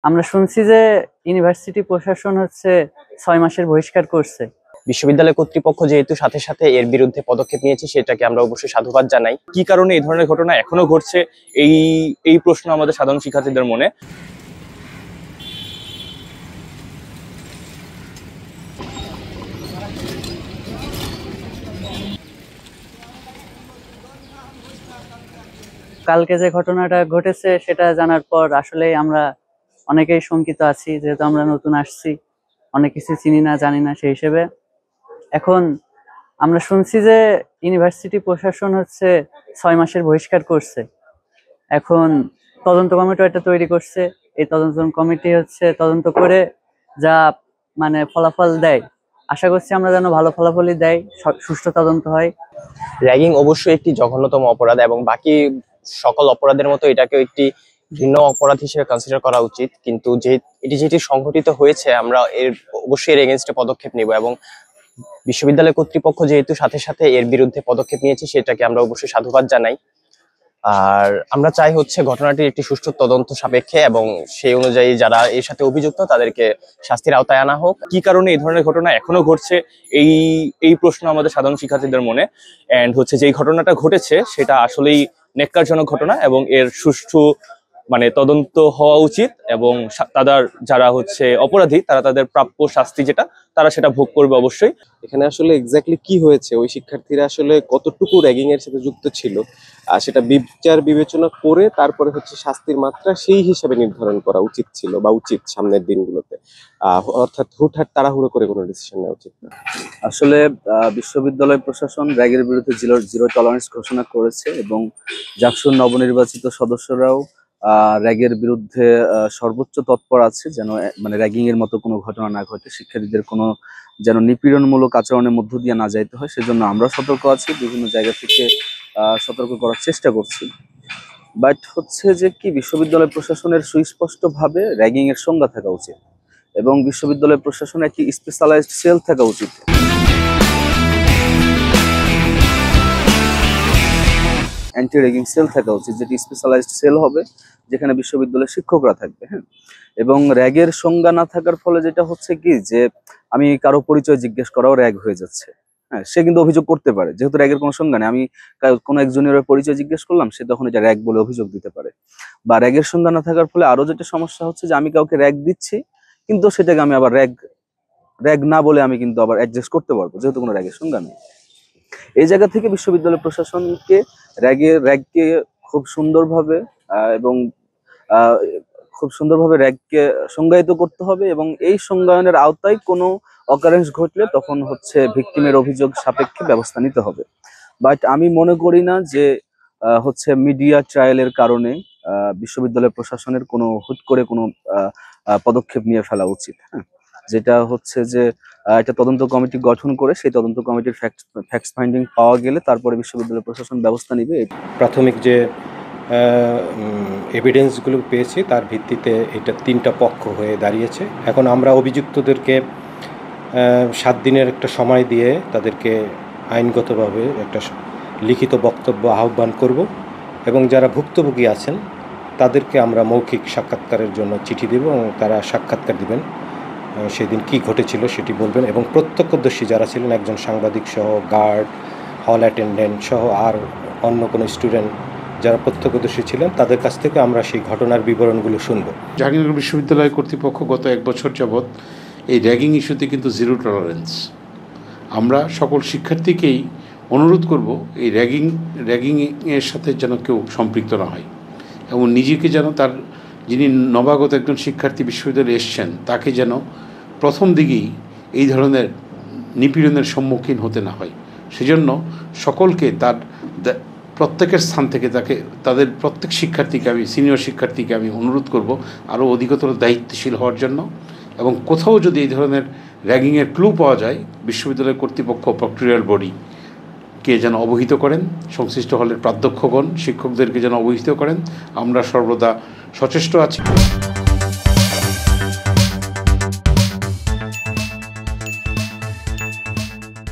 আমরা শুনছি যে ইউনিভার্সিটি প্রশাসন 6 মাসের বহিষ্কার করছে। বিশ্ববিদ্যালয় কর্তৃপক্ষ যেহেতু সাথে সাথে এর বিরুদ্ধে পদক্ষেপ নিয়েছে, সেটাকে আমরা অবশ্যই সাধুবাদ জানাই। কি কারণে এই ধরনের ঘটনা এখনো ঘটছে, এই প্রশ্ন আমাদের সাধারণ শিক্ষার্থীদের মনে। কালকে যে ঘটনাটা ঘটেছে সেটা জানার পর আসলে আমরা অনেকেই শঙ্কিত আছি, যেহেতু আমরা নতুন আসছি, অনেক কিছু চিনি না জানি না। সেই হিসেবে এখন আমরা শুনছি যে ইউনিভার্সিটি প্রশাসন 6 মাসের বহিষ্কার করছে। এখন তদন্ত কমিটি এটা তৈরি করছে। এই তদন্ত কমিটি তদন্ত করে যা ফলাফল দেয়, আশা করছি আমরা যেন ভালো ফলাফলই দেয়, সুষ্ঠু তদন্ত হয়। র্যাগিং অবশ্যই একটি জঘন্যতম অপরাধ এবং বাকি সকল অপরাধের মতো এটাকে একটি ভিন্ন অপরাধ হিসেবে কনসিডার করা উচিত। কিন্তু যেটি সংঘটিত হয়েছে, আমরা অবশ্যই এর এগেইনস্টে পদক্ষেপ নিব এবং বিশ্ববিদ্যালয় কর্তৃপক্ষ যেহেতু সাথে সাথে এর বিরুদ্ধে পদক্ষেপ নিয়েছে, সেটাকে আমরা অবশ্যই সাধুবাদ জানাই। আর আমরা চাই ঘটনাটির একটি সুষ্ঠু তদন্ত সাপেক্ষে এবং সেই অনুযায়ী যারা এর সাথে অভিযুক্ত তাদেরকে শাস্তির আওতায় আনা হোক। কি কারণে এই ধরনের ঘটনা এখনো ঘটছে, এই প্রশ্ন আমাদের সাধারণ শিক্ষার্থীদের মনে। এন্ড যেই ঘটনাটা ঘটেছে সেটা আসলেই নেক্কারজনক ঘটনা এবং এর সুষ্ঠু তদন্ত হওয়া উচিত এবং যারা অপরাধী তারা তাদের প্রাপ্য শাস্তি যেটা তারা সেটা ভোগ করবে অবশ্যই। এখানে আসলে এক্স্যাক্টলি কি হয়েছে, ওই শিক্ষার্থীরা আসলে কতটুকু র্যাগিং এর সাথে যুক্ত ছিল, সেটা বিচার বিবেচনা করে তারপরে শাস্তির মাত্রা সেই হিসাবে নির্ধারণ করা উচিত ছিল বা উচিত সামনের দিনগুলোতে। অর্থাৎ হুটহাট তাড়াহুড়ো করে কোনো ডিসিশন নেওয়া উচিত না। আসলে বিশ্ববিদ্যালয় প্রশাসন র্যাগের বিরুদ্ধে জিরো টলারেন্স ঘোষণা করেছে এবং জাকসুর নবনির্বাচিত সদস্যরাও র্যাগের বিরুদ্ধে সর্বোচ্চ তৎপর আছে, যেন র্যাগিং এর মতো কোনো ঘটনা না ঘটে, শিক্ষার্থীদের কোনো যেন নিপীড়নমূলক আচরণের মধ্য দিয়ে না যাইতে হয়, সেজন্য আমরা সতর্ক আছি, বিভিন্ন জায়গা থেকে সতর্ক করার চেষ্টা করছি। বাট যে কি বিশ্ববিদ্যালয় প্রশাসনের সুস্পষ্টভাবে র্যাগিং এর সংজ্ঞা থাকা উচিত এবং বিশ্ববিদ্যালয় প্রশাসনের একটি স্পেশালাইজড সেল থাকা উচিত। অ্যান্টি র্যাগিং সেল থাকা উচিত, যেটি স্পেশালাইজড সেল হবে, যেখানে বিশ্ববিদ্যালয়ের শিক্ষকরা থাকবে। হ্যাঁ, এবং র্যাগের সংজ্ঞা না থাকার ফলে যেটা কি যে আমি কারো পরিচয় জিজ্ঞেস করাও র্যাগ হয়ে যাচ্ছে। হ্যাঁ, সে কিন্তু অভিযোগ করতে পারে, যেহেতু র্যাগের কোনো সংজ্ঞা নেই। আমি কোনো এক জুনিয়রের পরিচয় জিজ্ঞেস করলাম, সে তখন এটা র্যাগ বলে অভিযোগ দিতে পারে। বা র্যাগের সংজ্ঞা না থাকার ফলে আরো যেটা সমস্যা যে আমি কাউকে র্যাগ দিচ্ছি, কিন্তু সেটাকে আমি আবার র্যাগ না বলে আমি কিন্তু আবার অ্যাডজাস্ট করতে পারবো, যেহেতু কোনো র্যাগের সংজ্ঞা নেই। এই জায়গা থেকে বিশ্ববিদ্যালয় প্রশাসনকে র্যাগকে খুব সুন্দরভাবে র্যাগকে সংজ্ঞায়িত করতে হবে এবং এই সংজ্ঞায়নের আওতায় কোনো অকারেন্স ঘটলে তখন ভিকটিমের অভিযোগ সাপেক্ষে ব্যবস্থা নিতে হবে। বাট আমি মনে করি না যে মিডিয়া ট্রায়ালের কারণে বিশ্ববিদ্যালয় প্রশাসনের হুট করে কোনো পদক্ষেপ নিয়ে ফেলা উচিত। হ্যাঁ, যেটা যে একটা তদন্ত কমিটি গঠন করে সেই তদন্ত কমিটির ফ্যাক্টস ফাইন্ডিং পাওয়া গেলে তারপরে বিশ্ববিদ্যালয় প্রশাসন ব্যবস্থা নিবে। প্রাথমিক যে এভিডেন্সগুলো পেয়েছি তার ভিত্তিতে এটা 3টা পক্ষ হয়ে দাঁড়িয়েছে। এখন আমরা অভিযুক্তদেরকে 7 দিনের একটা সময় দিয়ে তাদেরকে আইনগতভাবে একটা লিখিত বক্তব্য আহ্বান করব এবং যারা ভুক্তভোগী আছেন তাদেরকে আমরা মৌখিক সাক্ষাৎকারের জন্য চিঠি দেব এবং তারা সাক্ষাৎকার দিবেন, সেদিন কি ঘটেছিল সেটি বলবেন এবং প্রত্যক্ষদর্শী যারা ছিলেন, একজন সাংবাদিক সহ, গার্ড, হল অ্যাটেন্ডেন্ট সহ আর অন্য কোনো স্টুডেন্ট যারা প্রত্যক্ষদর্শী ছিলেন, তাদের কাছ থেকে আমরা সেই ঘটনার বিবরণগুলো শুনব। জাহাঙ্গীরনগর বিশ্ববিদ্যালয় কর্তৃপক্ষ গত 1 বছর যাবৎ এই র্যাগিং ইস্যুতে কিন্তু জিরো টলারেন্স। আমরা সকল শিক্ষার্থীকেই অনুরোধ করব এই র্যাগিংয়ের সাথে যেন কেউ সম্পৃক্ত না হয় এবং নিজেকে যেন যিনি নবাগত একজন শিক্ষার্থী বিশ্ববিদ্যালয়ে এসছেন তাকে যেন প্রথম দিকেই এই ধরনের নিপীড়নের সম্মুখীন হতে না হয়। সেজন্য সকলকে প্রত্যেকের স্থান থেকে তাদের প্রত্যেক শিক্ষার্থীকে সিনিয়র শিক্ষার্থীকে আমি অনুরোধ করব আরও অধিকতর দায়িত্বশীল হওয়ার জন্য এবং কোথাও যদি এই ধরনের র্যাগিংয়ের ক্লু পাওয়া যায়, বিশ্ববিদ্যালয় কর্তৃপক্ষ প্রক্টোরিয়াল বডিকে যেন অবহিত করেন, সংশ্লিষ্ট হলের প্রাধ্যক্ষগণ শিক্ষকদেরকে যেন অবহিত করেন। আমরা সর্বদা সচেষ্ট আছি।